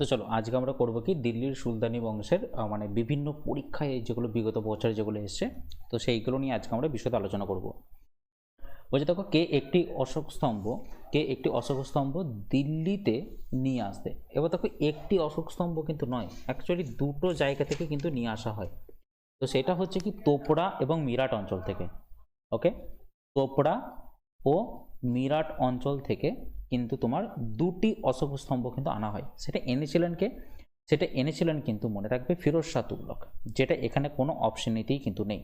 তো চলো আজকে আমরা করবো কি দিল্লির সুলতানি বংশের মানে বিভিন্ন পরীক্ষায় যেগুলো বিগত বছরে যেগুলো এসছে, তো সেইগুলো নিয়ে আজকে আমরা বিশদ আলোচনা করব। বলছে দেখো, কে একটি অশোক স্তম্ভ দিল্লিতে নিয়ে আসবে। এবার দেখো, একটি অশোক স্তম্ভ কিন্তু নয়, অ্যাকচুয়ালি দুটো জায়গা থেকে কিন্তু নিয়ে আসা হয়। তো সেটা হচ্ছে কি তোপড়া এবং মিরাট অঞ্চল থেকে। ওকে, তোপড়া ও মিরাট অঞ্চল থেকে কিন্তু তোমার দুটি অশোক স্তম্ভ কিন্তু আনা হয়। সেটা এনেছিলেন কিন্তু মনে রাখবে ফিরোজ শাহ তুগলক, যেটা এখানে কোনো অপশনেতেই কিন্তু নেই।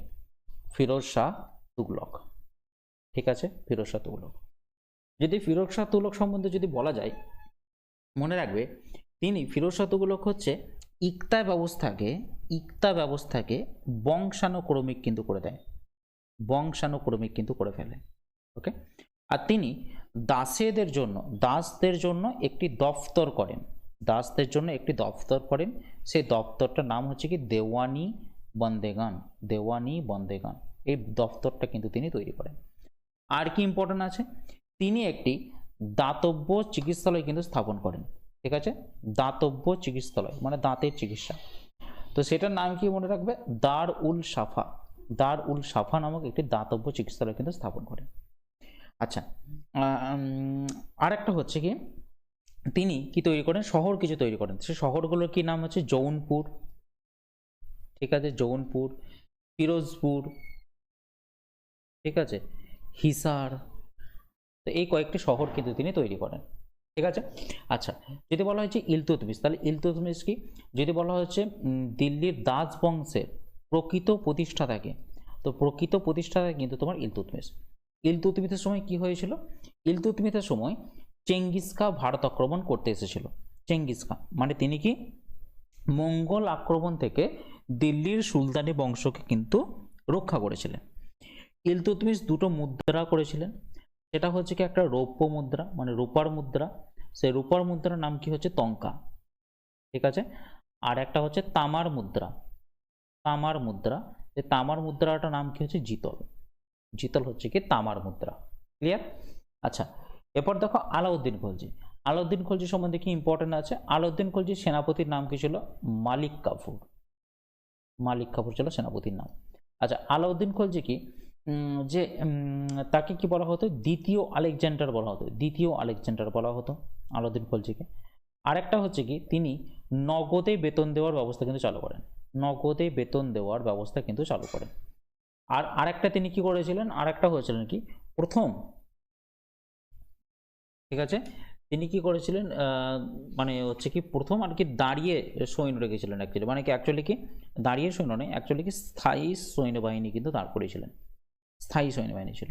ফিরোজ শাহ তুগলক, ঠিক আছে, ফিরোজ শাহ তুগলক। যদি ফিরোজ শাহ তুগলক সম্বন্ধে যদি বলা যায়, মনে রাখবে ফিরোজ শাহ তুগলক হচ্ছে ইকতা ব্যবস্থাকে বংশানুক্রমিক কিন্তু করে দেয়, বংশানুক্রমিক কিন্তু করে ফেলে। ওকে, আর তিনি দাসদের জন্য একটি দফতর করেন, সেই দফতরটার নাম হচ্ছে কি দেওয়ানি বন্দেগান। এই দফতরটা কিন্তু তিনি তৈরি করেন। আর কি ইম্পর্টেন্ট আছে, তিনি একটি দাতব্য চিকিৎসালয় কিন্তু স্থাপন করেন। ঠিক আছে, দাতব্য চিকিৎসালয় মানে দাঁতের চিকিৎসা। তো সেটার নাম কি মনে রাখবে, দার উল সাফা নামক একটি দাতব্য চিকিৎসালয় কিন্তু স্থাপন করেন। আচ্ছা, আর একটা হচ্ছে কি, তিনি কি তৈরি করেন, শহর কিছু তৈরি করেন। সে শহরগুলোর কি নাম হচ্ছে জৌনপুর, ঠিক আছে, জৌনপুর, ফিরোজপুর, ঠিক আছে, হিসার। তো এই কয়েকটি শহর কিন্তু তিনি তৈরি করেন। ঠিক আছে। আচ্ছা, যদি বলা হয়েছে ইলতুৎমিশ, তাহলে ইলতুৎমিশ কি, যদি বলা হচ্ছে দিল্লির দাস বংশের প্রকৃত প্রতিষ্ঠাতাকে, তো প্রকৃত প্রতিষ্ঠাতা কিন্তু তোমার ইলতুৎমিশের সময় কি হয়েছিল, ইলতুৎমিশের সময় চেঙ্গিস খাঁ ভারত আক্রমণ করতে এসেছিল। চেঙ্গিস খাঁ মানে তিনি কি মঙ্গল আক্রমণ থেকে দিল্লির সুলতানি বংশকে কিন্তু রক্ষা করেছিলেন। ইলতুৎমিশ দুটো মুদ্রা করেছিলেন, সেটা হচ্ছে কি একটা রৌপ্য মুদ্রা মানে রূপার মুদ্রা, সেই রূপার মুদ্রার নাম কি হচ্ছে তঙ্কা, ঠিক আছে। আর একটা হচ্ছে তামার মুদ্রা, এই তামার মুদ্রাটার নাম কি হচ্ছে জিতল, হচ্ছে কি তামার মুদ্রা। ক্লিয়ার? আচ্ছা, এরপর দেখো আলাউদ্দিন খলজি সম্বন্ধে কি ইম্পর্টেন্ট আছে। আলাউদ্দিন খলজির সেনাপতির নাম কি ছিল, মালিক কাফুর ছিল সেনাপতির নাম। আচ্ছা, আলাউদ্দিন খলজি কি যে তাকে কি বলা হতো, দ্বিতীয় আলেকজান্ডার বলা হতো আলাউদ্দিন খলজিকে। আরেকটা হচ্ছে কি, তিনি নগদে বেতন দেওয়ার ব্যবস্থা কিন্তু চালু করেন। আর আরেকটা তিনি কি করেছিলেন, আরেকটা হয়েছিলেন কি প্রথম, ঠিক আছে, তিনি কি করেছিলেন মানে হচ্ছে কি প্রথম আর কি দাঁড়িয়ে সৈন্য রেখেছিলেন অ্যাকচুয়ালি, মানে কি অ্যাকচুয়ালি কি দাঁড়িয়ে সৈন্য নয়, অ্যাকচুয়ালি কি স্থায়ী সৈন্যবাহিনী কিন্তু দাঁড় করিয়েছিলেন। স্থায়ী সৈন্যবাহিনী ছিল,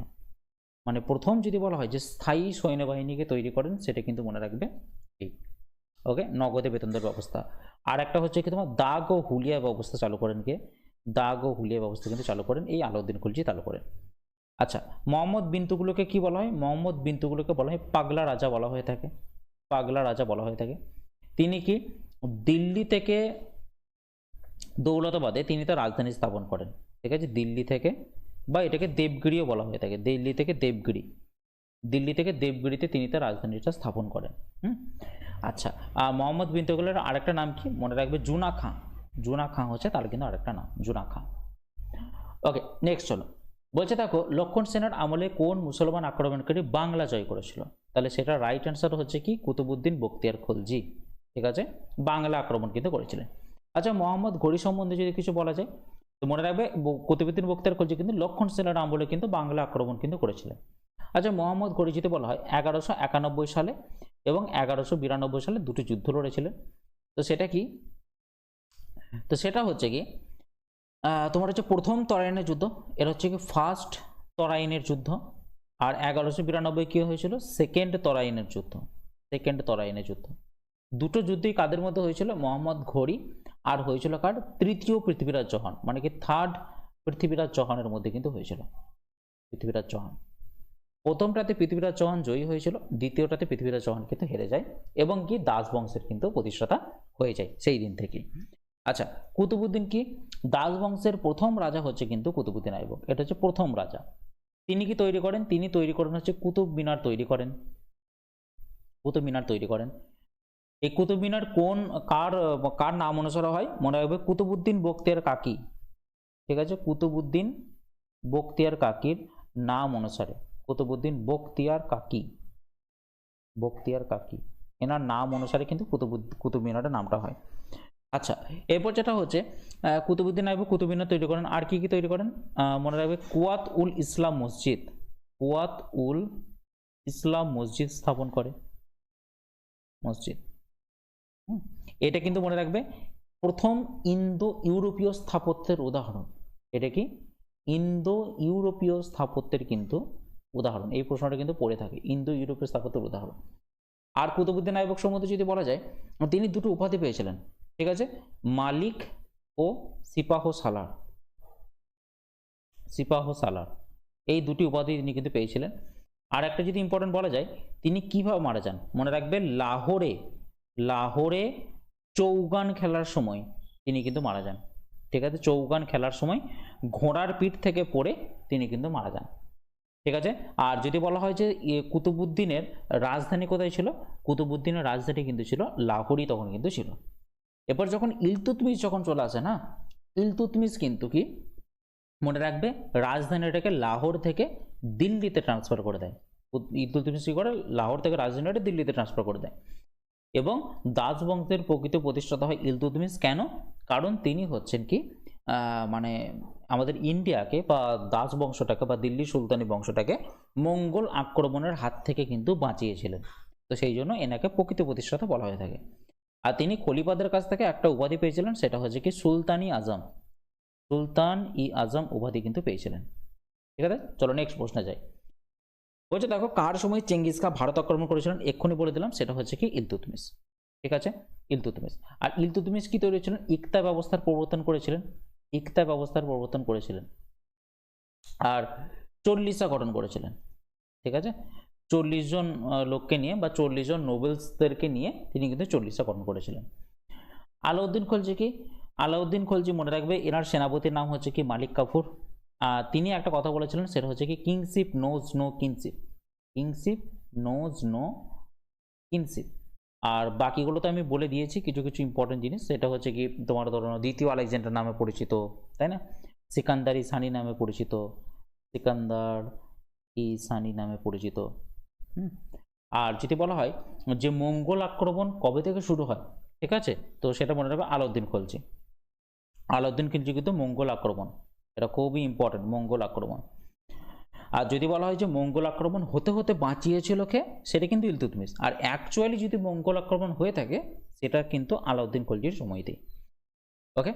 মানে প্রথম যদি বলা হয় যে স্থায়ী সৈন্যবাহিনীকে তৈরি করেন, সেটা কিন্তু মনে রাখবে এই। ওকে, নগদে বেতন দেওয়ার ব্যবস্থা। আর একটা হচ্ছে কি তোমার দাগ ও হুলিয়া ব্যবস্থা কিন্তু চালু করেন এই আলাউদ্দিন খলজি চালু করেন। আচ্ছা, মোহাম্মদ বিন তুগলককে কি বলা হয়, বলা হয় পাগলা রাজা বলা হয়ে থাকে। তিনি কি দিল্লি থেকে দৌলতাবাদে তিনি তার রাজধানী স্থাপন করেন। ঠিক আছে, দিল্লি থেকে, বা এটাকে দেবগিরিও বলা হয়ে থাকে, দিল্লি থেকে দেবগিরিতে তিনি তার রাজধানীটা স্থাপন করেন। আচ্ছা, মোহাম্মদ বিন তুগলকের আরেকটা নাম কি মনে রাখবে, জুনা খাঁ হচ্ছে তার কিন্তু আরেকটা নাম, জুনা খাঁ। ওকে, নেক্সট চলো। বলছে দেখো, লক্ষণ সেনের আমলে কোন মুসলমান আক্রমণকারী বাংলা জয় করেছিল, তাহলে সেটা রাইট অ্যান্সার হচ্ছে কি কুতুবুদ্দিন বখতিয়ার খলজি। ঠিক আছে, বাংলা আক্রমণ কিন্তু করেছিলেন। আচ্ছা, মোহাম্মদ ঘড়ি সম্বন্ধে যদি কিছু বলা যায়, তো মনে রাখবে কুতুবুদ্দিন বখতিয়ার খলজি কিন্তু লক্ষণ সেনের আমলে কিন্তু বাংলা আক্রমণ কিন্তু করেছিলেন। আচ্ছা, মোহাম্মদ ঘড়ি যদি বলা হয় 1191 সালে এবং 1192 সালে দুটি যুদ্ধ লড়েছিলেন। তো সেটা হচ্ছে কি তোমার হচ্ছে প্রথম তরাইনের যুদ্ধ, এটা হচ্ছে কি ফার্স্ট তরাইনের যুদ্ধ। আর 1192 কি হয়েছিল, সেকেন্ড তরাইনের যুদ্ধ। দুটো যুদ্ধই কাদের মধ্যে হয়েছিল, মোহাম্মদ ঘড়ি আর হয়েছিল কার, তৃতীয় পৃথ্বীরাজ চৌহান মানে কি থার্ড পৃথ্বীরাজ চৌহানের মধ্যে কিন্তু হয়েছিল। পৃথ্বীরাজ চৌহান প্রথমটাতে পৃথ্বীরাজ চৌহান জয়ী হয়েছিল, দ্বিতীয়টাতে পৃথ্বীরাজ চৌহান কিন্তু হেরে যায় এবং কি দাস বংশের কিন্তু প্রতিষ্ঠাতা হয়ে যায় সেই দিন থেকে। আচ্ছা, কুতুবুদ্দিন কি, দাস বংশের প্রথম রাজা হচ্ছে কিন্তু কুতুবুদ্দিন আইবক, এটা হচ্ছে প্রথম রাজা। তিনি কি তৈরি করেন, তিনি তৈরি করেন হচ্ছে কুতুব মিনার তৈরি করেন। এই কুতুব মিনার কোন কার কার নাম অনুসারে হয়? মনে রাখবে কুতুবউদ্দিন বখতিয়ার কাকি। ঠিক আছে, কুতুবউদ্দিন বখতিয়ার কাকির নাম অনুসারে, কুতুবউদ্দিন বখতিয়ার কাকি, বখতিয়ার কাকি এনার নাম অনুসারে কিন্তু কুতুব মিনারের নামটা হয়। আচ্ছা, এরপর যেটা হচ্ছে কুতুবউদ্দিন আইবক কুতুব মিনার তৈরি করেন। আর কি কি তৈরি করেন? মনে রাখবে কুয়াত উল ইসলাম মসজিদ, কুয়াত উল ইসলাম মসজিদ স্থাপন করে, মসজিদ। এটা কিন্তু মনে রাখবে প্রথম ইন্দো ইউরোপীয় স্থাপত্যের উদাহরণ। এটা কি? ইন্দো ইউরোপীয় স্থাপত্যের কিন্তু উদাহরণ। এই প্রশ্নটা কিন্তু পড়ে থাকে, ইন্দো ইউরোপীয় স্থাপত্যের উদাহরণ। আর কুতুবউদ্দিন আইবক সম্বন্ধে যদি বলা যায়, তিনি দুটো উপাধি পেয়েছিলেন। ঠিক আছে, মালিক ও সিপাহ সালার, সিপাহ সালার, এই দুটি উপাধি তিনি কিন্তু পেয়েছিলেন। আর একটা যদি ইম্পর্টেন্ট বলা যায়, তিনি কিভাবে মারা যান? মনে রাখবে লাহোরে, লাহোরে চৌগান খেলার সময় তিনি কিন্তু মারা যান। ঠিক আছে, চৌগান খেলার সময় ঘোড়ার পিঠ থেকে পড়ে তিনি কিন্তু মারা যান। ঠিক আছে, আর যদি বলা হয় যে কুতুবউদ্দিনের রাজধানী কোথায় ছিল, কুতুবউদ্দিনের রাজধানী কিন্তু ছিল লাহোরই তখন কিন্তু ছিল। এরপর যখন ইলতুৎমিশ যখন চলে আসে না, ইলতুৎমিশ কিন্তু কি মনে রাখবে রাজধানীটাকে লাহোর থেকে দিল্লিতে ট্রান্সফার করে দেয়। ইলতুৎমিশ কি করে? লাহোর থেকে রাজধানীটা দিল্লিতে ট্রান্সফার করে দেয়। এবং দাস বংশের প্রকৃত প্রতিষ্ঠাতা হয় ইলতুৎমিশ। কেন? কারণ তিনি হচ্ছেন কি মানে আমাদের ইন্ডিয়াকে বা দাস বংশটাকে বা দিল্লি সুলতানি বংশটাকে মঙ্গল আক্রমণের হাত থেকে কিন্তু বাঁচিয়েছিলেন। তো সেই জন্য এনাকে প্রকৃত প্রতিষ্ঠাতা বলা হয়ে থাকে। আর তিনি খলিফাদের কাছ থেকে একটা উপাধি পেয়েছিলেন, সেটা হচ্ছে কি সুলতানি আজম, সুলতান ই আজম উপাধি কিন্তু পেয়েছিলেন। ঠিক আছে, চলো নেক্সট প্রশ্নে যাই। বলছে দেখো কার সময় চেঙ্গিস খান ভারত আক্রমণ করেছিলেন? এক্ষুনি বলে দিলাম, সেটা হচ্ছে কি ইলতুৎমিশ। ঠিক আছে, ইলতুৎমিশ। আর ইলতুৎমিশ কি তৈরি ছিলেন? ইকতা ব্যবস্থার প্রবর্তন করেছিলেন, ইকতা ব্যবস্থার প্রবর্তন করেছিলেন। আর 40 গঠন করেছিলেন। ঠিক আছে, 40 জন লোককে নিয়ে বা 40 জন নোবেলসদেরকে নিয়ে তিনি কিন্তু 40 গঠন করেছিলেন। আলাউদ্দিন খলজি কি? আলাউদ্দিন খলজি মনে রাখবে এনার সেনাপতির নাম হচ্ছে কি মালিক কাফুর। তিনি একটা কথা বলেছিলেন, সেটা হচ্ছে কি kinship knows no kinship, kinship knows no kinship. আর বাকিগুলো তো আমি বলে দিয়েছি, কিছু কিছু ইম্পর্টেন্ট জিনিস, সেটা হচ্ছে কি তোমার ধরো দ্বিতীয় আলেকজান্ডার নামে পরিচিত, তাই না? সিকান্দার ই সানি নামে পরিচিত, সিকান্দার ই সানি নামে পরিচিত। আর যদি বলা হয় যে মঙ্গল আক্রমণ কবে থেকে শুরু হয়, ঠিক আছে, তো সেটা মনে রাখবে আলাউদ্দিন খলজি। আলাউদ্দিন খলজি কিন্তু মঙ্গল আক্রমণ, এটা খুবই ইম্পর্টেন্ট, মঙ্গল আক্রমণ। আর যদি বলা হয় যে মঙ্গল আক্রমণ হতে হতে বাঁচিয়েছিল কে, সেটা কিন্তু ইলতুৎমিশ। আর অ্যাকচুয়ালি যদি মঙ্গল আক্রমণ হয়ে থাকে, সেটা কিন্তু আলাউদ্দিন খলজির সময়তেই। ওকে,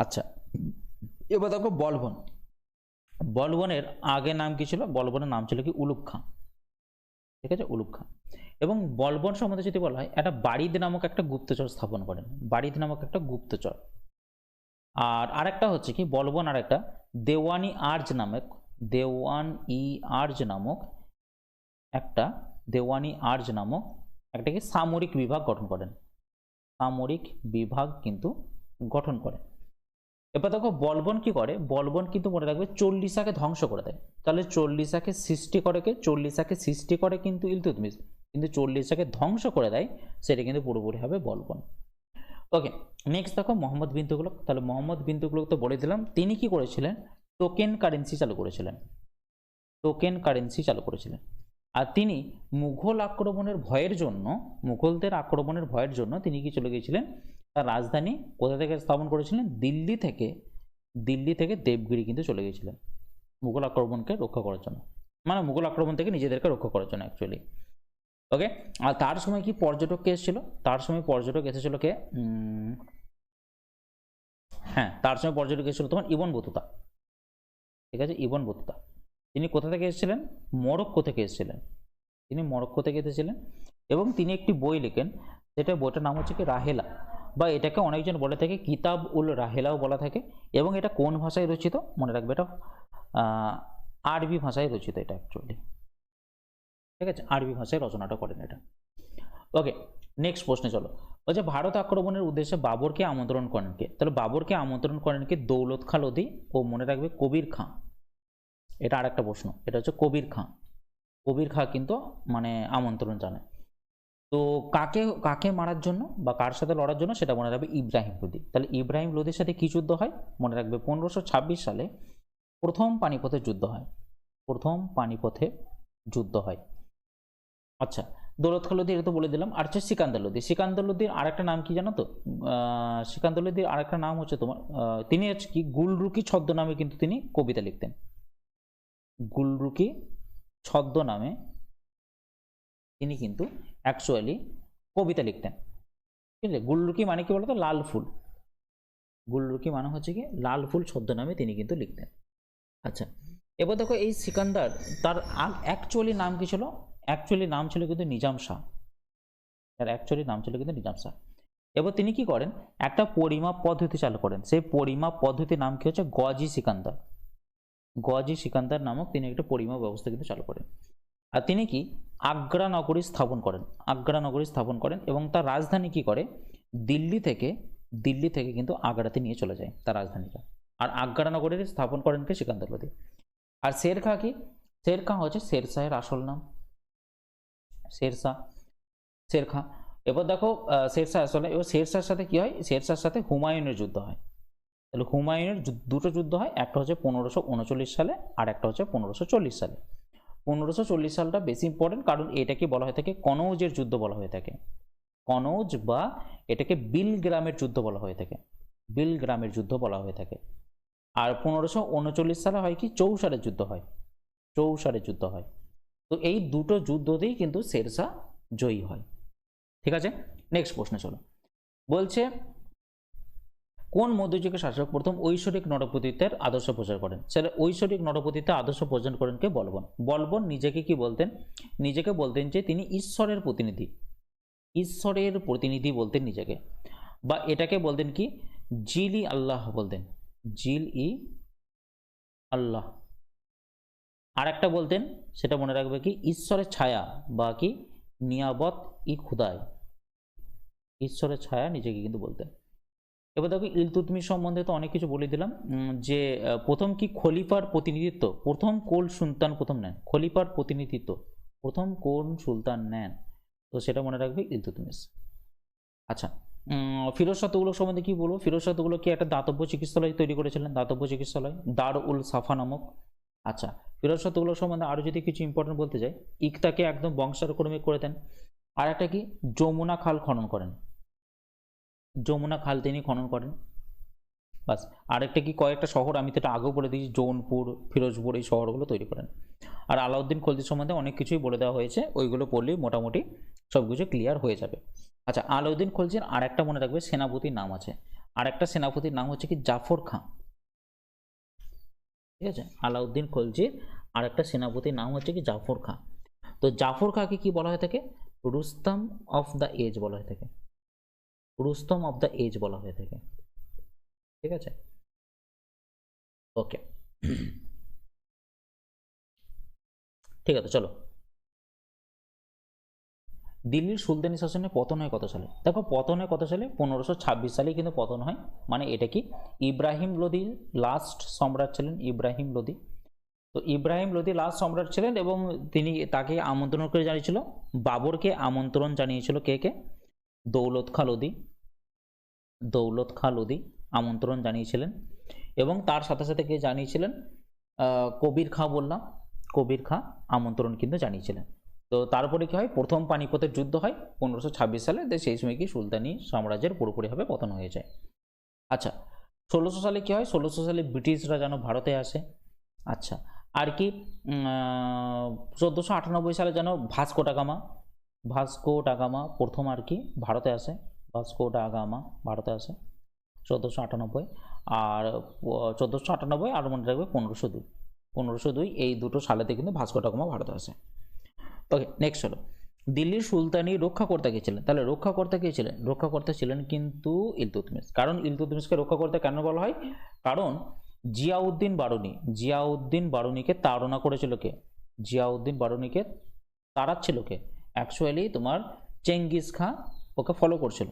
আচ্ছা, এবার দেখো বলবন। বলবনের আগে নাম কি ছিল? বলবনের নাম ছিল কি উলুগ খাঁ। ঠিক আছে, উলুগ খাঁ। এবং বলবন সম্বন্ধে যদি বলা হয়, একটা বারিদ নামক একটা গুপ্তচর স্থাপন করেন, বারিদ নামক একটা গুপ্তচর। আর আরেকটা হচ্ছে কি বলবন আর একটা দেওয়ানি আর্জ নামক, দেওয়ান ই আর্জ নামক একটা, দেওয়ানি আর্জ নামক একটা কি সামরিক বিভাগ গঠন করেন, সামরিক বিভাগ কিন্তু গঠন করেন। এবার দেখো বলবন কি করে? বলবন কিন্তু মনে রাখবে 40 ধ্বংস করে দেয়। তাহলে 40 সৃষ্টি করে কে? 40 সৃষ্টি করে কিন্তু ইলতুৎমিশ, কিন্তু 40 ধ্বংস করে দেয় সেটা কিন্তু পুরোপুরি হবে বলবন। ওকে, নেক্সট দেখো মোহাম্মদ বিন তুগলক। তাহলে মোহাম্মদ বিন তুগলক তো বলে দিলাম, তিনি কি করেছিলেন? টোকেন কারেন্সি চালু করেছিলেন, টোকেন কারেন্সি চালু করেছিলেন। আর তিনি মুঘল আক্রমণের ভয়ের জন্য, মুঘলদের আক্রমণের ভয়ের জন্য তিনি কি চলে গিয়েছিলেন? তার রাজধানী কোথা থেকে স্থাপন করেছিলেন? দিল্লি থেকে, দিল্লি থেকে দেবগিরি কিন্তু চলে গিয়েছিলেন মুঘল আক্রমণকে রক্ষা করার জন্য, মানে মুঘল আক্রমণ থেকে নিজেদেরকে রক্ষা করার জন্য অ্যাকচুয়ালি। ওকে, আর তার সময় কি পর্যটক কে এসেছিল? তার সময় পর্যটক এসেছিল কে? হ্যাঁ, তার সময় পর্যটক এসেছিল তোমার ইবন বতুতা। ঠিক আছে, ইবন বতুতা। তিনি কোথা থেকে এসেছিলেন? মরক্কো থেকে এসেছিলেন, তিনি মরক্কো থেকে এসেছিলেন। এবং তিনি একটি বই লেখেন, সেটা বইটার নাম হচ্ছে কি রাহেলা, বা এটাকে অনেকজন বলে থাকে কিতাব উল রাহেলাও বলা থাকে। এবং এটা কোন ভাষায় রচিত? মনে রাখবে এটা আরবি ভাষায় রচিত এটা অ্যাকচুয়ালি। ঠিক আছে, আরবি ভাষায় রচনাটা করেন এটা। ওকে, নেক্সট প্রশ্নে চলো। বলছে ভারত আক্রমণের উদ্দেশ্যে বাবরকে আমন্ত্রণ করেন কে? তাহলে বাবরকে আমন্ত্রণ করেন কে? দৌলত খাঁ লোধি ও মনে রাখবে কবির খাঁ। এটা আরেকটা প্রশ্ন, এটা হচ্ছে কবির খাঁ। কবির খাঁ কিন্তু মানে আমন্ত্রণ জানায়। তো কাকে কাকে মারার জন্য বা কার সাথে লড়ার জন্য সেটা মনে রাখবে ইব্রাহিম লোদি। তাহলে ইব্রাহিম লোদির সাথে কি যুদ্ধ হয় মনে রাখবে 1526 সালে প্রথম পানিপথের যুদ্ধ হয়। প্রথম পানিপথে যুদ্ধ হয়। আচ্ছা, দৌলত খাঁ লোদি এটা তো বলে দিলাম। আর হচ্ছে সিকান্দার লোদি। সিকান্দার লোদির আরেকটা নাম কি জানো তো? সিকান্দার লোদির আরেকটা নাম হচ্ছে তোমার তিনি হচ্ছে কি গুলরুকি ছদ্মনামে কিন্তু তিনি কবিতা লিখতেন। গুলরুকি ছদ্মনামে তিনি কিন্তু অ্যাকচুয়ালি কবিতা লিখতেন। ঠিক আছে, গুলরুকি মানে কি বলতো? লাল ফুল। গুলরুকি মানে হচ্ছে কি লাল ফুল ছদ্মনামে তিনি কিন্তু লিখতেন। আচ্ছা, এবার দেখো এই সিকান্দার তার অ্যাকচুয়ালি নাম কি ছিল? অ্যাকচুয়ালি নাম ছিল কিন্তু নিজাম শাহ। তার অ্যাকচুয়ালি নাম ছিল কিন্তু নিজাম শাহ। এবার তিনি কি করেন? একটা পরিমাপ পদ্ধতি চালু করেন। সেই পরিমাপ পদ্ধতির নাম কি হচ্ছে? গজি সিকান্দার। গজি সিকান্দার নামক তিনি একটা পরিমাপ ব্যবস্থা কিন্তু চালু করেন। আর তিনি কি আগ্রা নগরী স্থাপন করেন। আগ্রা নগরী স্থাপন করেন এবং তার রাজধানী কি করে? দিল্লি থেকে কিন্তু আগ্রাতে নিয়ে চলে যায় তার রাজধানীটা। আর আগ্রা নগরীর স্থাপন করেন কে? সিকান্দার লোদি। আর শের খাঁ কি? শের খাঁ হচ্ছে শের শাহের আসল নাম। শের শাহ, শের খাঁ। এবার দেখো শের শাহ আসলে, এবার শের শাহের সাথে কি হয়? শের শাহের সাথে হুমায়ুনের যুদ্ধ হয়। তাহলে হুমায়ুনের দুটো যুদ্ধ হয়, একটা হচ্ছে 1539 সালে আর একটা হচ্ছে 1540 সালে। 1540 সালটা বেশি ইম্পর্টেন্ট, কারণ এটাকে বলা হয়ে থাকে কনৌজের যুদ্ধ বলা হয়ে থাকে। কনৌজ বা এটাকে বিলগ্রামের যুদ্ধ বলা হয়ে থাকে। বিলগ্রামের যুদ্ধ বলা হয়ে থাকে। আর 1539 সালে হয় কি? চৌসারের যুদ্ধ হয়। চৌসারের যুদ্ধ হয়। তো এই দুটো যুদ্ধতেই কিন্তু শেরশাহ জয়ী হয়। ঠিক আছে, নেক্সট প্রশ্নে চলো। বলছে কোন মধ্যযুগের শাসক প্রথম ঐশ্বরিক নরপতিত্বের আদর্শ প্রচার করেন? সেটা ঐশ্বরিক নরপতিত্বের আদর্শ প্রচার করেন কে? বলবন। বলবন নিজেকে কি বলতেন? নিজেকে বলতেন যে তিনি ঈশ্বরের প্রতিনিধি। ঈশ্বরের প্রতিনিধি বলতেন নিজেকে, বা এটাকে বলতেন কি? জিল ই আল্লাহ বলতেন। জিল ই আল্লাহ। আর একটা বলতেন, সেটা মনে রাখবে কি? ঈশ্বরের ছায়া বা কি নিয়াবত ই খুদায়। ঈশ্বরের ছায়া নিজেকে কিন্তু বলতেন। এবার দেখো ইলতুৎমিশ সম্বন্ধে তো অনেক কিছু বলে দিলাম। যে প্রথম কি খলিফার প্রতিনিধিত্ব, প্রথম কোন সুলতান প্রথম নেন? খলিফার প্রতিনিধিত্ব প্রথম কোন সুলতান নেন? তো সেটা মনে রাখবে ইলতুৎমিশ। আচ্ছা, ফিরোজ শাহ তুগলক সম্বন্ধে কি বলবো? ফিরোজ শাহ তুগলক কি একটা দাতব্য চিকিৎসালয় তৈরি করেছিলেন? দাতব্য চিকিৎসালয় দার উল সাফা নামক। আচ্ছা, ফিরোজ শাহ তুগলক সম্বন্ধে আরো যদি কিছু ইম্পর্টেন্ট বলতে যাই, ইকতাকে একদম বংশানুক্রমিক করে দেন। আর একটা কি? যমুনা খাল খনন করেন। যমুনা খাল তিনি খনন করেন। বাস। আরেকটা কি? কয়েকটা শহর আমি তো এটা আগেও বলে দিয়েছি, জৌনপুর, ফিরোজপুর, এই শহরগুলো তৈরি করেন। আর আলাউদ্দিন খলজি সম্বন্ধে অনেক কিছুই বলে দেওয়া হয়েছে, ওইগুলো পড়লেই মোটামুটি সব কিছু ক্লিয়ার হয়ে যাবে। আচ্ছা, আলাউদ্দিন খলজির আর একটা মনে রাখবে সেনাপতির নাম আছে। আর একটা সেনাপতির নাম হচ্ছে কি? জাফর খাঁ। ঠিক আছে, আলাউদ্দিন খলজির আর একটা সেনাপতির নাম হচ্ছে কি? জাফর খাঁ। তো জাফর খাঁকে কি বলা হয়ে থাকে? রুস্তম অফ দ্য এজ বলা হয়ে থাকে। রুস্তম অফ দ্য এজ বলা হয়ে থাকে। ঠিক আছে, ওকে। ঠিক আছে, চলো। দিল্লির সুলতানি শাসনে পতন হয় কত সালে? দেখো পতন হয় কত সালে? 1526 সালে কিন্তু পতন হয়। মানে এটা কি? ইব্রাহিম লোদি লাস্ট সম্রাট ছিলেন। ইব্রাহিম লোদি। তো ইব্রাহিম লোদি লাস্ট সম্রাট ছিলেন এবং তিনি তাকে আমন্ত্রণ করে জানিয়েছিল। বাবরকে আমন্ত্রণ জানিয়েছিল কে কে? দৌলত খাঁ লোদি। দৌলত খাঁ লোদি আমন্ত্রণ জানিয়েছিলেন এবং তার সাথে সাথে কে জানিয়েছিলেন? কবির খাঁ বললাম। কবির খাঁ আমন্ত্রণ কিন্তু জানিয়েছিলেন। তো তারপরে কি হয়? প্রথম পানিপথের যুদ্ধ হয় 1526 সালে। সেই সময় কি সুলতানি সাম্রাজ্যের পুরোপুরিভাবে পতন হয়ে যায়। আচ্ছা, 1600 সালে কি হয়? 1600 সালে ব্রিটিশরা যেন ভারতে আসে। আচ্ছা, আর কি 1498 সালে যেন ভাস্কো ডা গামা প্রথম আর কি ভারতে আসে। ভাস্কো ডা গামা ভারতে আসে 1498। আর 1498 আর মনে রাখবে 1502 এই দুটো সালেতে কিন্তু ভাস্কো ডা গামা ভারতে আসে। ওকে, নেক্সট হলো দিল্লির সুলতানি রক্ষাকর্তা কে ছিলেন? তাহলে রক্ষাকর্তা কে ছিলেন? রক্ষাকর্তা ছিলেন কিন্তু ইলতুৎমিশ। কারণ ইলতুৎমিশকে রক্ষাকর্তা কেন বলা হয়? কারণ জিয়াউদ্দিন বারুনিকে তাড়না করেছিল কে? জিয়াউদ্দিন বারুনিকে তাড়াচ্ছিল কে? অ্যাকচুয়ালি তোমার চেঙ্গিস খাঁ ওকে ফলো করছিল।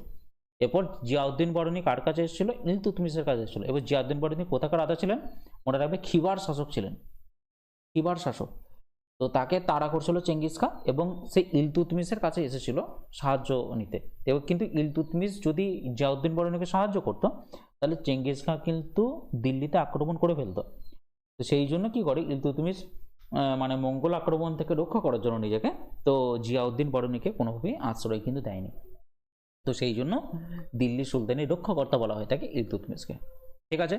এরপর জিয়াউদ্দিন বারুনি কার কাছে এসেছিল? ইলতুৎমিশের কাছে এসেছিল। এবার জিয়াউদ্দিন বারুনি কোথাকার রাজা ছিলেন? মনে রাখবে খিবার শাসক ছিলেন। খিবার শাসক। তো তাকে তাড়া করছিল চেঙ্গিস খান এবং সে ইলতুৎমিশের কাছে এসেছিল সাহায্য নিতে। এবং কিন্তু ইলতুৎমিশ যদি জিয়াউদ্দিন বরণীকে সাহায্য করতো তাহলে চেঙ্গিস খান কিন্তু দিল্লিতে আক্রমণ করে ফেলতো। তো সেই জন্য কি করে ইলতুৎমিশ মানে মঙ্গল আক্রমণ থেকে রক্ষা করার জন্য নিজেকে, তো জিয়াউদ্দিন বরণীকে কোনোভাবেই আশ্রয় কিন্তু দেয়নি। তো সেই জন্য দিল্লি সুলতানের রক্ষাকর্তা বলা হয় তাকে ইলতুৎমিশকে। ঠিক আছে।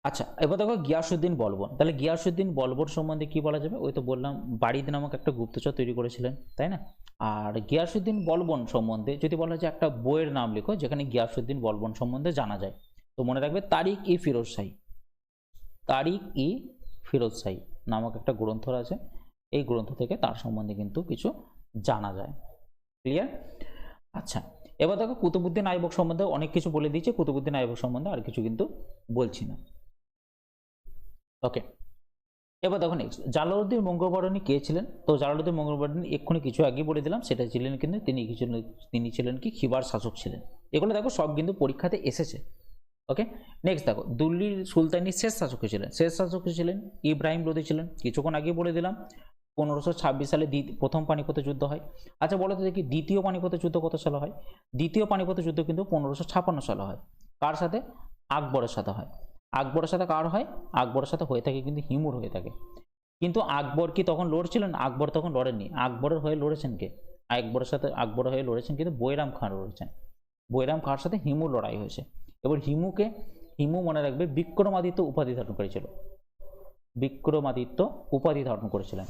আচ্ছা, এবার দেখো গিয়াসউদ্দিন বলবন। তাহলে গিয়াসউদ্দিন বলবন সম্বন্ধে কি বলা যাবে? ওই তো বললাম বারিদ নামক একটা গুপ্তচর তৈরি করেছিলেন, তাই না? আর গিয়াসউদ্দিন বলবন সম্বন্ধে যদি বলা যায় একটা বইয়ের নাম লিখো যেখানে গিয়াসউদ্দিন বলবন সম্বন্ধে জানা যায়, তো মনে রাখবে তারিক ই ফিরোজ শাহী। তারিক ই ফিরোজ শাহী নামক একটা গ্রন্থ আছে, এই গ্রন্থ থেকে তার সম্বন্ধে কিন্তু কিছু জানা যায়। ক্লিয়ার? আচ্ছা, এবার দেখো কুতুবউদ্দিন আইবক সম্বন্ধে অনেক কিছু বলে দিয়েছে, কুতুবউদ্দিন আইবক সম্বন্ধে আর কিছু কিন্তু বলছি না। ওকে, এবার দেখো নেক্সট, জালালউদ্দিন মঙ্গলবর্ণী কে ছিলেন? তো জালালউদ্দিন মঙ্গলবর্ণী এক্ষুনি কিছু আগে বলে দিলাম, সেটা ছিলেন কিন্তু তিনি ছিলেন কি খিবার শাসক ছিলেন। এগুলো দেখো সব কিন্তু পরীক্ষাতে এসেছে। ওকে, নেক্সট দেখো দিল্লির সুলতানি শেষ শাসক ছিলেন। শেষ শাসক ছিলেন ইব্রাহিম লোদি ছিলেন, কিছুক্ষণ আগে বলে দিলাম। 1526 সালে প্রথম পানিপথ যুদ্ধ হয়। আচ্ছা বলো তো দেখি দ্বিতীয় পানিপথ যুদ্ধ কত সালে হয়? দ্বিতীয় পানিপথ যুদ্ধ কিন্তু 1556 সালে হয়। কার সাথে? আকবরের সাথে হয়। আকবরের সাথে কার হয়? আকবরের সাথে হয়ে থাকে কিন্তু হিমুর হয়ে থাকে। কিন্তু আকবর কি তখন লড়ছিলেন? আকবর তখন লড়েননি। আকবরের হয়ে লড়েছেন কে? আকবরের হয়ে লড়েছেন কিন্তু বৈরাম খান লড়েছেন। বৈরাম খাঁর সাথে হিমুর লড়াই হয়েছে। এবার হিমু মনে রাখবে বিক্রমাদিত্য উপাধি ধারণ করেছিল। বিক্রমাদিত্য উপাধি ধারণ করেছিলেন।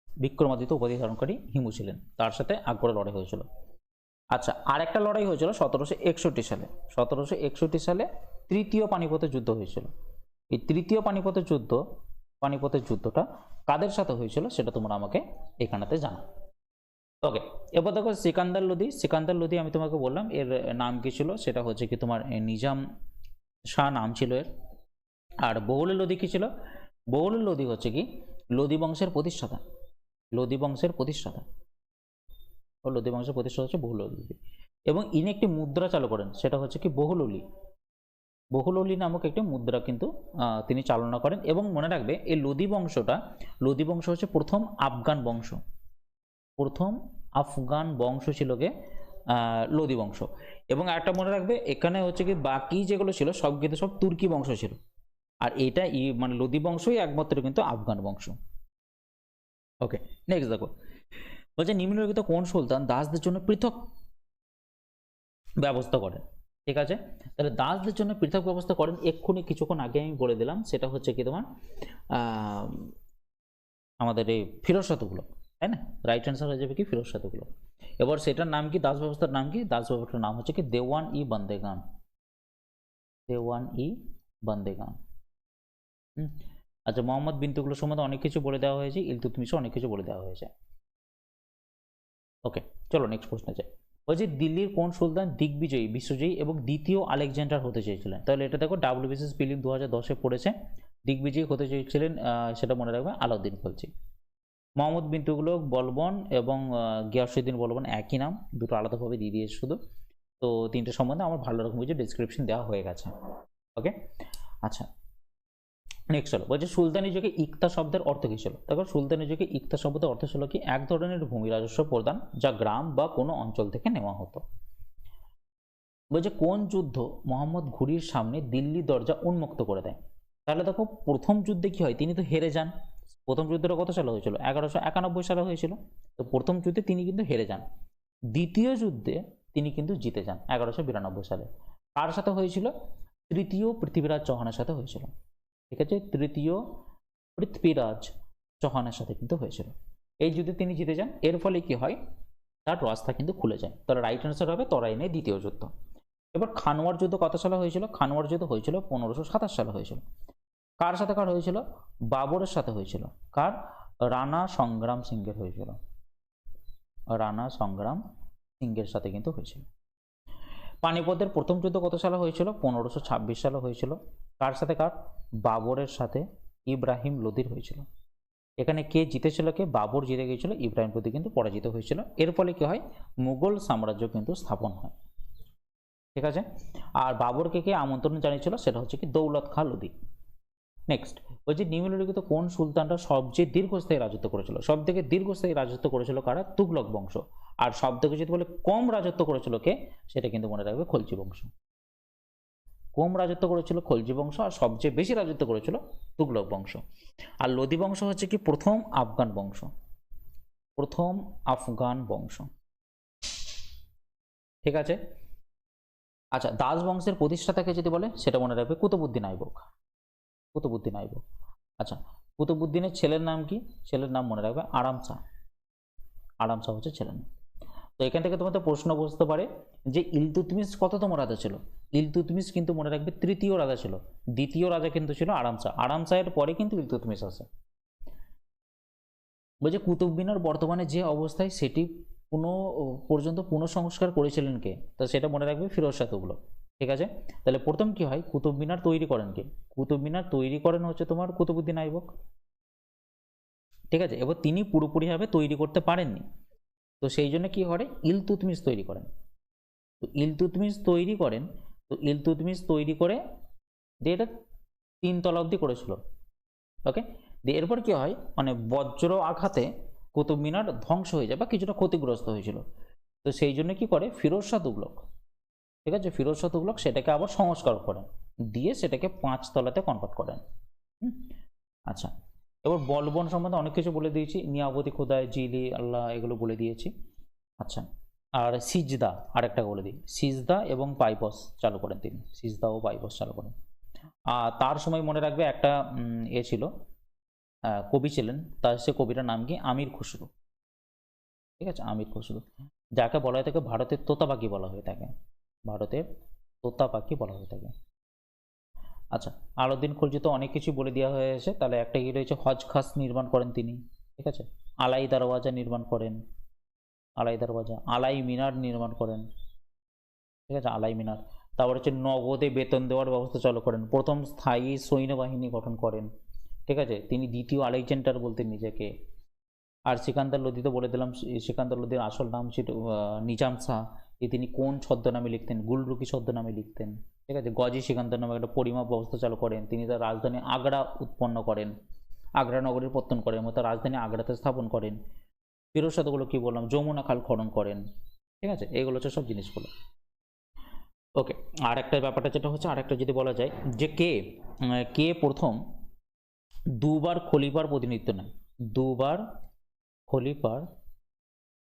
বিক্রমাদিত্য উপাধি ধারণকারী হিমু ছিলেন, তার সাথে আকবরের লড়াই হয়েছিল। আচ্ছা, আর একটা লড়াই হয়েছিল 1761 সালে। 1761 সালে তৃতীয় পানিপথের যুদ্ধ হয়েছিল। এই তৃতীয় পানিপথের যুদ্ধটা কাদের সাথে হয়েছিল সেটা তোমরা আমাকে এখানেতে জানো। ওকে, এবার দেখো সিকান্দার লোদি আমি তোমাকে বললাম এর নাম কি ছিল, সেটা হচ্ছে কি তোমার নিজাম শাহ নাম ছিল এর। আর বহুল লোদি কি ছিল? বহুল লোদি হচ্ছে কি লোদি বংশের প্রতিষ্ঠাতা। লোদি বংশের প্রতিষ্ঠাতা হচ্ছে বহুল লোদি। এবং ইনি একটি মুদ্রা চালু করেন, সেটা হচ্ছে কি বহুললি নামক একটি মুদ্রা কিন্তু তিনি চালনা করেন। এবং মনে রাখবে এই লোদি বংশ হচ্ছে প্রথম আফগান বংশ ছিল কে লোদি বংশ। এবং একটা মনে রাখবে এখানে হচ্ছে কি বাকি যেগুলো ছিল সব কিন্তু সব তুর্কি বংশ ছিল, আর এটা মানে লোদি বংশই একমাত্র কিন্তু আফগান বংশ। ওকে, নেক্সট দেখো বলছে নিম্নলিখিত কোন সুলতান দাসদের জন্য পৃথক ব্যবস্থা করেন? ঠিক আছে, তাহলে দাসদের জন্য পৃথক ব্যবস্থা করেন এক্ষুনি কিছুক্ষণ আগে আমি বলে দিলাম, সেটা হচ্ছে কি তোমার আমাদের এই ফিরোজ শাহ তুগলক, তাই না? রাইট অ্যান্সার হয়ে যাবে কি ফিরোজ শাহ তুগলক। এবার সেটার নাম কি, দাস ব্যবস্থার নাম কি? দাস ব্যবস্থার নাম হচ্ছে কি দেওয়ান ই বন্দেগান। আচ্ছা, মোহাম্মদ বিন তুগলক সম্বন্ধে অনেক কিছু বলে দেওয়া হয়েছে, ইলতুৎমিশও অনেক কিছু বলে দেওয়া হয়েছে। ওকে, চলো নেক্সট প্রশ্নে যাই। ওই যে দিল্লির কোন সুলতান দিগ্বিজয়ী, বিশ্বজয়ী এবং দ্বিতীয় আলেকজান্ডার হতে চেয়েছিলেন? তাহলে এটা দেখো WBCS প্রিলিম 2010-এ পড়েছে। দিগ্বিজয়ী হতে চেয়েছিলেন সেটা মনে রাখবে আলাউদ্দিন খলজি। মোহাম্মদ বিন তুগলক বলবন এবং গিয়াসউদ্দিন বলবন একই নাম, দুটো আলাদাভাবে দিয়ে দিয়েছে শুধু। তো তিনটে সম্বন্ধে আমার ভালো রকম কিছু ডিসক্রিপশন দেওয়া হয়ে গেছে। ওকে, আচ্ছা নেক্সট হলো বলছে সুলতানি যুগে ইকতা শব্দের অর্থ কী ছিল? দেখো সুলতানি যুগে ইকতা শব্দের অর্থ ছিল কি এক ধরনের ভূমি রাজস্ব প্রদান যা গ্রাম বা কোনো অঞ্চল থেকে নেওয়া হতো। বলছে কোন যুদ্ধ মোহাম্মদ ঘুরির সামনে দিল্লি দরজা উন্মুক্ত করে দেয়? তাহলে দেখো প্রথম যুদ্ধে কি হয়, তিনি তো হেরে যান। প্রথম যুদ্ধটা কত সালে হয়েছিল? 1191 সালে হয়েছিল। তো প্রথম যুদ্ধে তিনি কিন্তু হেরে যান। দ্বিতীয় যুদ্ধে তিনি কিন্তু জিতে যান 1192 সালে। কার সাথে হয়েছিল? তৃতীয় পৃথ্বীরাজ চৌহানের সাথে হয়েছিল। ঠিক আছে, তৃতীয় পৃথ্বীরাজ চৌহানের সাথে কিন্তু হয়েছিল। এই যুদ্ধে তিনি জিতে যান, এর ফলে কি হয়, তার রাস্তা কিন্তু খুলে যায়। তাহলে রাইট অ্যান্সার হবে তরাইনে দ্বিতীয় যুদ্ধ। এবার খানোয়ার যুদ্ধ কত সালে হয়েছিল? খানোয়ার যুদ্ধ হয়েছিল 1527 সালে হয়েছিল। কার সাথে কার হয়েছিল? বাবরের সাথে হয়েছিল। কার? রানা সংগ্রাম সিংহের হয়েছিল। রানা সংগ্রাম সিংহের সাথে কিন্তু হয়েছিল। পানিপথের প্রথম যুদ্ধ কত সালে হয়েছিল? 1526 সালে হয়েছিল। কার সাথে কার? বাবরের সাথে ইব্রাহিম লোদির হয়েছিল। এখানে কে জিতেছিল? কে? বাবর জিতে গিয়েছিল, ইব্রাহিম লোদি কিন্তু পরাজিত হয়েছিল। এর ফলে কি হয়, মুঘল সাম্রাজ্য কিন্তু স্থাপন হয়। ঠিক আছে, আর বাবরকে কে আমন্ত্রণ জানিয়েছিল? সেটা হচ্ছে কি দৌলত খাঁ লোদি। নেক্সট বলছে নিম্নলিখিত কোন সুলতানরা সবচেয়ে দীর্ঘস্থায়ী রাজত্ব করেছিল? সব থেকে দীর্ঘস্থায়ী রাজত্ব করেছিল কারা? তুগলক বংশ। আর সব থেকে যদি বলে কম রাজত্ব করেছিল কে, সেটা কিন্তু মনে রাখবে খলজি বংশ। কম রাজত্ব করেছিল খলজি বংশ, আর সবচেয়ে বেশি রাজত্ব করেছিল তুগলক বংশ। আর লোদি বংশ হচ্ছে কি প্রথম আফগান বংশ, প্রথম আফগান বংশ। ঠিক আছে। আচ্ছা, দাস বংশের প্রতিষ্ঠাতাকে যদি বলে সেটা মনে রাখবে কুতুবউদ্দিন আইবক, কুতুবউদ্দিন আইবক। আচ্ছা, কুতুবউদ্দিনের ছেলের নাম কি? ছেলের নাম মনে রাখবে আরাম শাহ, আরাম শাহ হচ্ছে ছেলের নাম। তো এখান থেকে তোমাদের প্রশ্ন বসতে পারে যে ইলতুৎমিশ কততম রাজা ছিল? ইলতুৎমিশ কিন্তু মনে রাখবে তৃতীয় রাজা ছিল, দ্বিতীয় রাজা কিন্তু ছিল আরাম শাহ, আরাম শাহের পরে কিন্তু ইলতুৎমিশ আসে। বলছে কুতুব মিনার বর্তমানে যে অবস্থায় সেটি পর্যন্ত পুনঃসংস্কার করেছিলেন কে? তো সেটা মনে রাখবে ফিরোজ শাহ তুগলক। ঠিক আছে, তাহলে প্রথম কি হয়, কুতুব মিনার তৈরি করেন কে? কুতুব মিনার তৈরি করেন হচ্ছে তোমার কুতুবউদ্দিন আইবক। ঠিক আছে, এবার তিনি পুরোপুরিভাবে তৈরি করতে পারেননি, তো সেই জন্য কি করে ইলতুৎমিশ তৈরি করেন। তো ইলতুৎমিশ তৈরি করেন, তো ইলতুৎমিশ তৈরি করে দিয়ে এটা 3 তলা অবধি করেছিল। ওকে, দিয়ে এরপর কি হয়, মানে বজ্র আঘাতে কুতুব মিনার ধ্বংস হয়ে যায় বা কিছুটা ক্ষতিগ্রস্ত হয়েছিল। তো সেই জন্য কি করে ফিরোজ শাহ তুগলক, ঠিক আছে, ফিরোজ শাহ তুগলক সেটাকে আবার সংস্কার করেন, দিয়ে সেটাকে 5 তলাতে কনভার্ট করেন। আচ্ছা, এবার বলবন সম্বন্ধে অনেক কিছু বলে দিয়েছি, নিয়াবতী খোদায় জিলি আল্লাহ এগুলো বলে দিয়েছি। আচ্ছা, আর সিজদা আরেকটা বলে দিই, সিজদা এবং পাইপস চালু করেন তিনি, সিজদা ও পাইপস চালু করেন। আর তার সময় মনে রাখবে একটা ছিল, কবি ছিলেন, তার সে কবিটার নাম কি আমির খুসরু। ঠিক আছে, আমির খুসরু, যাকে বলা হয়ে থাকে ভারতের তোতা পাখি বলা হয়ে থাকে, ভারতের তোতা পাখি বলা হয়ে থাকে। আচ্ছা, আলাউদ্দিন খলজি তো অনেক কিছু বলে দেওয়া হয়েছে, তাহলে একটা কি রয়েছে, হজ খাস নির্মাণ করেন তিনি। ঠিক আছে, আলাই দরওয়াজা নির্মাণ করেন, আলাই দরওয়াজা, আলাই মিনার নির্মাণ করেন। ঠিক আছে, আলাই মিনার। তারপর হচ্ছে নগদে বেতন দেওয়ার ব্যবস্থা চালু করেন, প্রথম স্থায়ী সৈন্যবাহিনী গঠন করেন। ঠিক আছে, তিনি দ্বিতীয় আলেকজান্ডার বলতেন নিজেকে। আর সিকান্দার লোদি তো বলে দিলাম, সিকান্দার লোদির আসল নাম ছিল নিজাম শাহ। তিনি কোন ছদ্মনামে লিখতেন? গুলরুকি ছদ্মনামে লিখতেন। ঠিক আছে, গজি সিকান্দার নামে একটা পরিমাপ ব্যবস্থা চালু করেন, তিনি তার রাজধানী আগ্রা উৎপন্ন করেন, আগ্রা নগরীর পত্তন করেন, তার রাজধানী আগ্রাতে স্থাপন করেন। ফিরোজ শাহ কি বললাম, যমুনা খাল খনন করেন। ঠিক আছে, এগুলো হচ্ছে সব জিনিসগুলো। ওকে, আর একটা ব্যাপারটা যেটা হচ্ছে, আরেকটা যদি বলা যায় যে কে প্রথম দুবার খলিফার প্রতিনিধিত্ব নেয়, দুবার খলিফার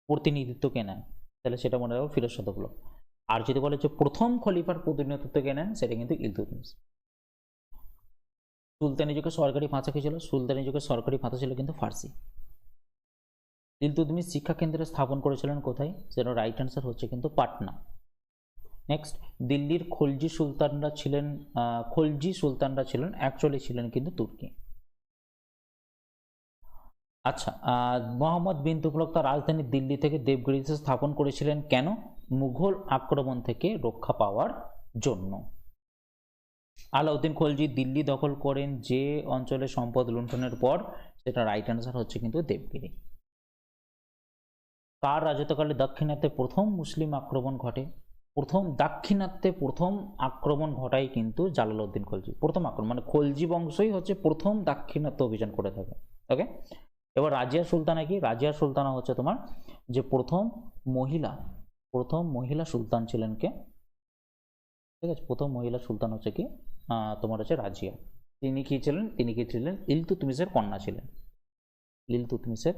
প্রতিনিধিত্ব কে নেয়, তাহলে সেটা মনে রাখবো ফিরোজ শাহ তুগলক। আর যদি বলে যে প্রথম খলিফার প্রতিনিধিত্ব কে নেন, সেটা কিন্তু ইলতুৎমিশ। সুলতানি যুগে সরকারি ভাষা কি ছিল? সুলতানি যুগে সরকারি ভাষা ছিল কিন্তু ফার্সি। ইলতুৎমিশ শিক্ষা কেন্দ্র স্থাপন করেছিলেন কোথায়? সেটা রাইট অ্যান্সার হচ্ছে কিন্তু পাটনা। নেক্সট, দিল্লির খলজি সুলতানরা ছিলেন অ্যাকচুয়ালি ছিলেন কিন্তু তুর্কি। আচ্ছা, মোহাম্মদ বিন তুগলক তার রাজধানী দিল্লি থেকে দেবগিরিতে স্থাপন করেছিলেন কেন? মুঘল আক্রমণ থেকে রক্ষা পাওয়ার জন্য। আলাউদ্দিন খলজি দিল্লি দখল করেন যে অঞ্চলে সম্পদ লুণ্ঠনের পর, সেটা রাইট অ্যান্সার হচ্ছে কিন্তু দেবগিরি। কার রাজত্বকালে দাক্ষিণাত্যে প্রথম মুসলিম আক্রমণ ঘটে? দাক্ষিণাত্যে প্রথম আক্রমণ ঘটায় কিন্তু জালালউদ্দিন খলজি, প্রথম আক্রমণ, মানে খলজি বংশই হচ্ছে প্রথম দাক্ষিণাত্য অভিযান করে থাকে। ওকে, এবার রাজিয়া সুলতানা কি? রাজিয়া সুলতানা হচ্ছে তোমার যে প্রথম মহিলা সুলতান ছিলেন কে? ঠিক আছে, প্রথম মহিলা সুলতান হচ্ছে কি তোমার হচ্ছে রাজিয়া। তিনি কি ছিলেন ইলতুৎমিশের কন্যা ছিলেন, ইলতুৎমিশের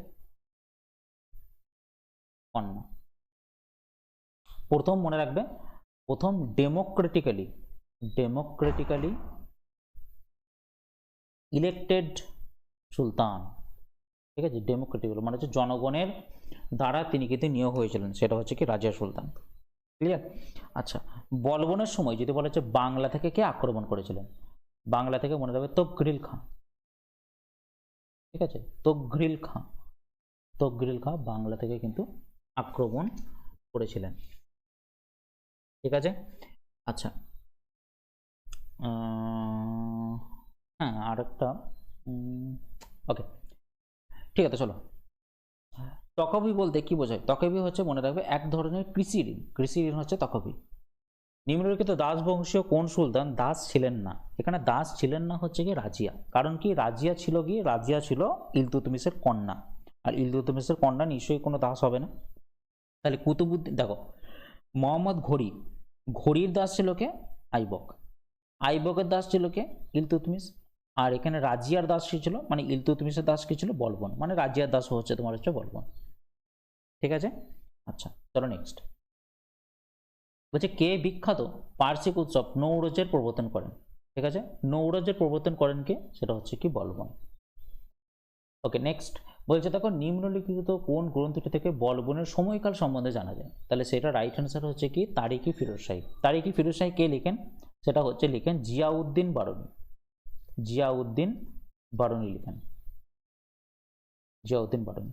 কন্যা। প্রথম মনে রাখবে, প্রথম ডেমোক্রেটিক্যালি ইলেক্টেড সুলতান। ঠিক আছে, ডেমোক্রেটিক্যালি মানে হচ্ছে জনগণের দ্বারা তিনি কিন্তু নিয়োগ হয়েছিলেন, সেটা হচ্ছে কি রাজিয়া সুলতান। ক্লিয়ার? আচ্ছা, বলবনের সময় যদি বলা হচ্ছে বাংলা থেকে কে আক্রমণ করেছিলেন? বাংলা থেকে মনে রাখবে তগরিল খাঁ। ঠিক আছে, তগরিল খাঁ বাংলা থেকে কিন্তু আক্রমণ করেছিলেন। ঠিক আছে, আচ্ছা, হ্যাঁ আর একটা, ওকে ঠিক আছে, চলো। তকবি বলতে কি বোঝায়? তকবি হচ্ছে মনে রাখবে এক ধরনের কৃষি ঋণ হচ্ছে তকবি। নিম্নলিখিত দাস বংশীয় কোন সুলতান দাস ছিলেন না? এখানে দাস ছিলেন না হচ্ছে কি রাজিয়া, কারণ কি রাজিয়া ছিল কি, রাজিয়া ছিল ইলতুৎমিশের কন্যা, আর ইলতুৎমিশের কন্যা নিশ্চয়ই কোনো দাস হবে না। তাহলে কুতুবুদ্দিন, দেখো মোহাম্মদ ঘড়ি, ঘড়ির দাস ছিল কে? আইবক, আইবকের দাস ছিল কে? ইলতুৎমিশ। আর এখানে রাজিয়ার দাস কি ছিল, মানে ইলতুৎমিশের দাস কি ছিল? বলবন, মানে রাজিয়ার দাস হচ্ছে তোমার হচ্ছে বলবন। ঠিক আছে, আচ্ছা চলো নেক্সট। বলছে কে বিখ্যাত বার্ষিক উৎসব নৌরজের প্রবর্তন করেন? ঠিক আছে, নৌরজের প্রবর্তন করেন কে? সেটা হচ্ছে কি বলবন। ওকে নেক্সট, বলছে দেখো নিম্নলিখিত কোন গ্রন্থটি থেকে বলবনের সময়কাল সম্বন্ধে জানা যায়? তাহলে সেটা রাইট অ্যান্সার হচ্ছে কি তারিকি ফিরোজ শাহী। তারিকি ফিরোজ শাহী কে লিখেন? সেটা হচ্ছে লিখেন জিয়াউদ্দিন বারনী, জিয়াউদ্দিন বারনী লিখেন, জিয়াউদ্দিন বারনী।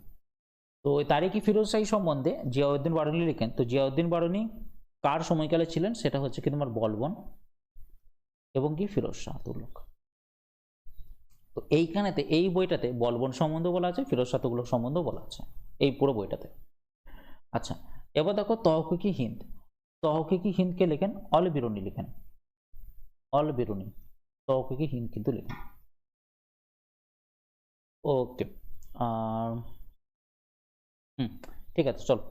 তো ওই তারিকি ফিরোজ শাহী সম্বন্ধে জিয়াউদ্দিন বারনী লিখেন। তো জিয়াউদ্দিন বারনী কার সময়কালে ছিলেন? সেটা হচ্ছে কি তোমার বলবন এবং কি ফিরোজ শাহ তুগলক। তো এইখানেতে এই বইটাতে বলবন সম্বন্ধে বলা আছে, ফিরোজ শাহ তুগলক সম্বন্ধে বলা আছে এই পুরো বইটাতে। আচ্ছা এবার দেখো তহকিকি হিন্দ, তহকিকি হিন্দকে লেখেন অল বিরুনি লিখেন, অল বিরুনি, তহকিকি হিন্দ কিন্তু লেখেন। ওকে আর ঠিক আছে চলো।